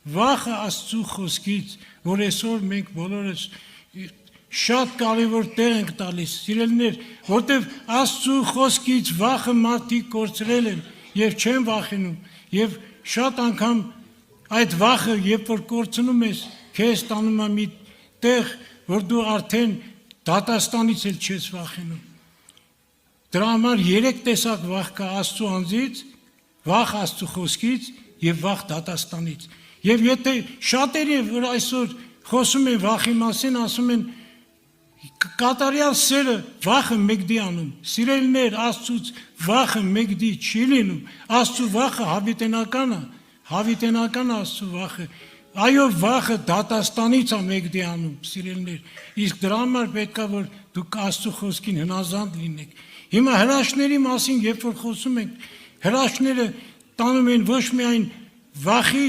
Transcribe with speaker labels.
Speaker 1: վախը Աստծո խոսքից, որ այսօր մենք բոլորս շատ կարևոր տեղ ենք տալիս, սիրելիներ, որտեղ Աստծո խոսքից վախը մարդիկ կորցրել են եւ չեն վախենում, եւ շատ անգամ այդ վախը, երբ որ կորցնում ես, քեզ տանում է մի տեղ, որ դու արդեն դատաստանից էլ չես վախենում։ Դրա համար 3 տեսակ վախ կա Աստծո անձից, վախ Աստծո խոսքից եւ վախ դատաստանից։ Եվ եթե շատերը, որ այսօր խոսում են վախի մասին, ասում են կատարյալ սերը վախը մեկդի անում։ Սիրելիներ, Աստծուց վախը մեկդի չի լինում։ Աստծո վախը հավիտենական է, հավիտենական Աստծո վախը։ Այո, վախը դատաստանից է մեկդի անում, սիրելիներ։ Իսկ դրա համար պետք է որ դուք Աստծո խոսքին հնազանդ լինեք։ Հիմա հրաշքների մասին, երբ որ խոսում ենք, հրաշքները տանում են ոչ միայն վախի